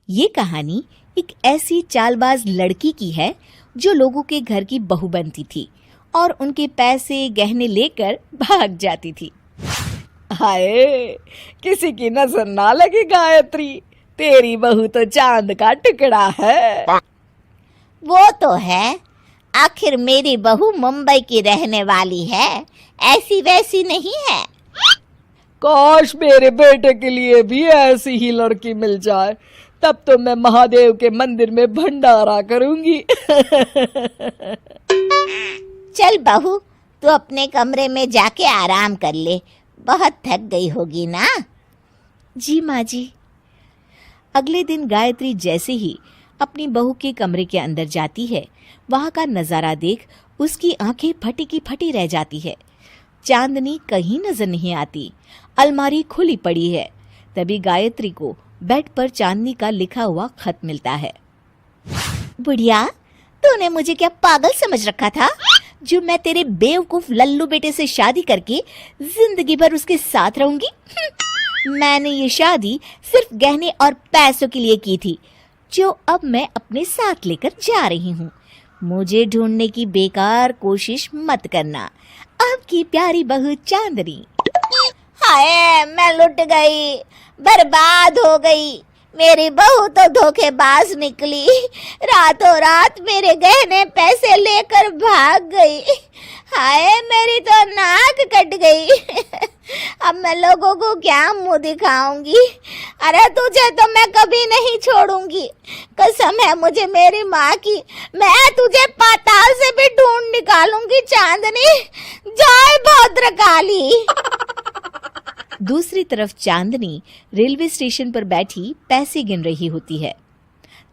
ये कहानी एक ऐसी चालबाज लड़की की है जो लोगों के घर की बहू बनती थी और उनके पैसे गहने लेकर भाग जाती थी। हाय, किसी की नजर ना लगे गायत्री, तेरी बहू तो चांद का टुकड़ा है। वो तो है, आखिर मेरी बहू मुंबई की रहने वाली है, ऐसी वैसी नहीं है। काश मेरे बेटे के लिए भी ऐसी ही लड़की मिल जाए, तब तो मैं महादेव के मंदिर में भंडारा करूंगी। चल बहू, तू अपने कमरे में जाके आराम कर ले, बहुत थक गई होगी ना। जी माँ जी। अगले दिन गायत्री जैसे ही अपनी बहू के कमरे के अंदर जाती है, वहां का नजारा देख उसकी आंखें फटी की फटी रह जाती है। चांदनी कहीं नजर नहीं आती, अलमारी खुली पड़ी है। तभी गायत्री को बेड पर चांदनी का लिखा हुआ खत मिलता है। बुढ़िया, तूने मुझे क्या पागल समझ रखा था जो मैं तेरे बेवकूफ लल्लू बेटे से शादी करके जिंदगी भर उसके साथ रहूंगी? मैंने ये शादी सिर्फ गहने और पैसों के लिए की थी, जो अब मैं अपने साथ लेकर जा रही हूँ। मुझे ढूंढने की बेकार कोशिश मत करना। आपकी प्यारी बहू चांदनी। हाय, मैं लुट गई, बर्बाद हो गई। मेरी बहू तो धोखेबाज निकली, रातों रात मेरे गहने पैसे लेकर भाग गई। हाय, मेरी तो नाक कट गई। अब मैं लोगों को क्या मुंह दिखाऊंगी? अरे तुझे तो मैं कभी नहीं छोड़ूंगी, कसम है मुझे मेरी माँ की। मैं तुझे पाताल से भी ढूंढ निकालूंगी चांदनी। जय भद्रकाली। दूसरी तरफ चांदनी रेलवे स्टेशन पर बैठी पैसे गिन रही होती है।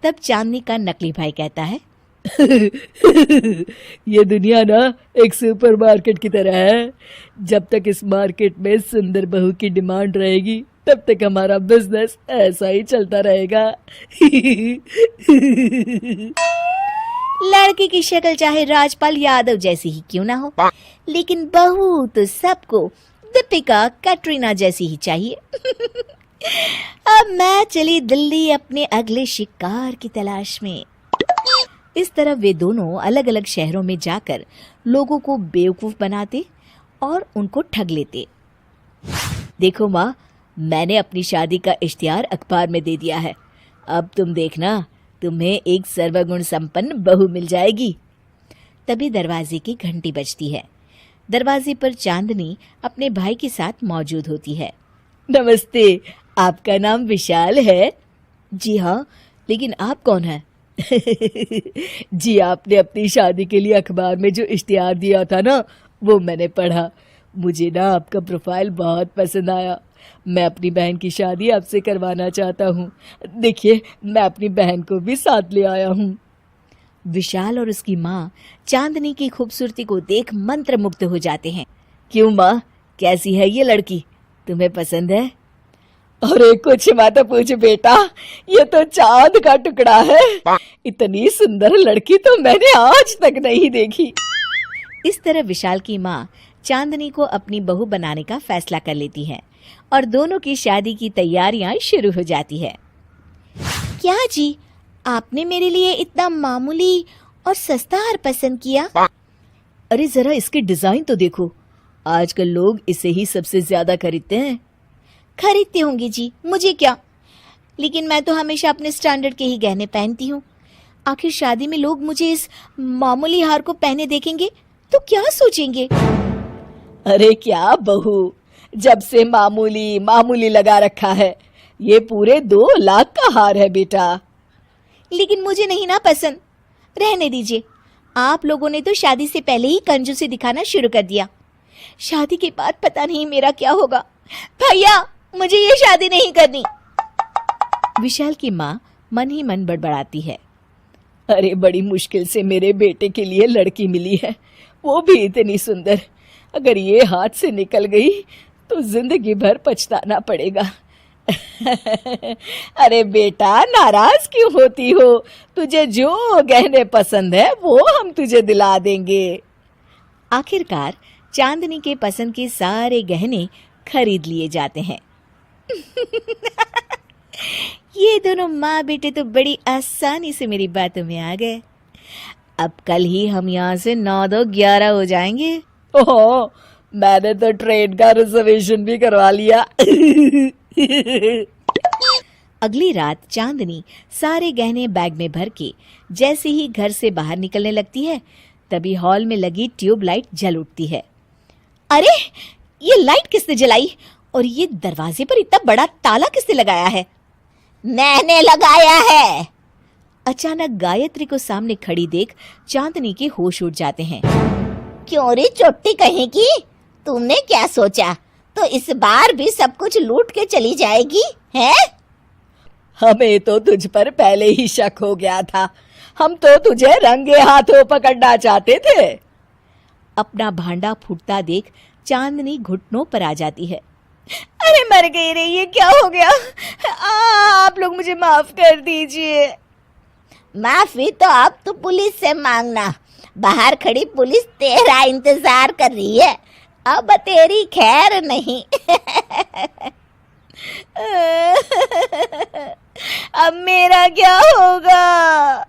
तब चांदनी का नकली भाई कहता है, ये दुनिया ना एक सुपरमार्केट की तरह है। जब तक इस मार्केट में सुंदर बहू की डिमांड रहेगी, तब तक हमारा बिजनेस ऐसा ही चलता रहेगा। लड़के की शक्ल चाहे राजपाल यादव जैसी ही क्यों ना हो, लेकिन बहू तो सबको दीपिका कैटरीना जैसी ही चाहिए। अब मैं चली दिल्ली अपने अगले शिकार की तलाश में। इस तरह वे दोनों अलग अलग शहरों में जाकर लोगों को बेवकूफ बनाते और उनको ठग लेते। देखो माँ, मैंने अपनी शादी का इश्तिहार अखबार में दे दिया है। अब तुम देखना, तुम्हें एक सर्वगुण संपन्न बहू मिल जाएगी। तभी दरवाजे की घंटी बजती है। दरवाजे पर चांदनी अपने भाई के साथ मौजूद होती है। नमस्ते, आपका नाम विशाल है? जी हाँ, लेकिन आप कौन हैं? जी, आपने अपनी शादी के लिए अखबार में जो इश्तिहार दिया था ना, वो मैंने पढ़ा। मुझे ना आपका प्रोफाइल बहुत पसंद आया। मैं अपनी बहन की शादी आपसे करवाना चाहता हूँ। देखिए, मैं अपनी बहन को भी साथ ले आया हूँ। विशाल और उसकी माँ चांदनी की खूबसूरती को देख मंत्रमुग्ध हो जाते हैं। क्यों माँ, कैसी है ये लड़की? तुम्हें पसंद है? अरे कुछ मत पूछ बेटा, ये तो चांद का टुकड़ा है। इतनी सुंदर लड़की तो मैंने आज तक नहीं देखी। इस तरह विशाल की माँ चांदनी को अपनी बहू बनाने का फैसला कर लेती है और दोनों की शादी की तैयारियां शुरू हो जाती है। क्या जी, आपने मेरे लिए इतना मामूली और सस्ता हार पसंद किया? अरे जरा इसके डिजाइन तो देखो, आजकल लोग इसे ही सबसे ज्यादा खरीदते हैं। खरीदते होंगे जी, मुझे क्या, लेकिन मैं तो हमेशा अपने स्टैंडर्ड के ही गहने पहनती हूँ। आखिर शादी में लोग मुझे इस मामूली हार को पहने देखेंगे तो क्या सोचेंगे? अरे क्या बहू, जब से मामूली मामूली लगा रखा है। ये पूरे 2 लाख का हार है बेटा। लेकिन मुझे नहीं ना पसंद, रहने दीजिए। आप लोगों ने तो शादी से पहले ही कंजूसी दिखाना शुरू कर दिया। शादी के बाद पता नहीं मेरा क्या होगा। भैया, मुझे ये शादी नहीं करनी। विशाल की माँ मन ही मन बड़बड़ाती है। अरे बड़ी मुश्किल से मेरे बेटे के लिए लड़की मिली है, वो भी इतनी सुंदर। अगर ये हाथ से निकल गई तो जिंदगी भर पछताना पड़ेगा। अरे बेटा, नाराज क्यों होती हो? तुझे जो गहने पसंद है वो हम तुझे दिला देंगे। आखिरकार चांदनी के पसंद के सारे गहने खरीद लिए जाते हैं। ये दोनों माँ बेटे तो बड़ी आसानी से मेरी बातों में आ गए। अब कल ही हम यहाँ से 9-2-11 हो जाएंगे। ओह, मैंने तो ट्रेन का रिजर्वेशन भी करवा लिया। अगली रात चांदनी सारे गहने बैग में भर के जैसे ही घर से बाहर निकलने लगती है, तभी हॉल में लगी ट्यूबलाइट जल उठती है। अरे, ये लाइट किसने जलाई और ये दरवाजे पर इतना बड़ा ताला किसने लगाया है? मैंने लगाया है। अचानक गायत्री को सामने खड़ी देख चांदनी के होश उड़ जाते हैं। क्यों रे चोटी कहीं की, तुमने क्या सोचा? तो इस बार भी सब कुछ लूट के चली जाएगी है? हमें तो तुझ पर पहले ही शक हो गया था। हम तो तुझे रंगे हाथों पकड़ना चाहते थे। अपना भांडा फूटता देख चांदनी घुटनों पर आ जाती है। अरे मर गई रे, ये क्या हो गया? आप लोग मुझे माफ कर दीजिए। माफी तो अब तो पुलिस से मांगना। बाहर खड़ी पुलिस तेरा इंतजार कर रही है, अब तेरी खैर नहीं। अब मेरा क्या होगा?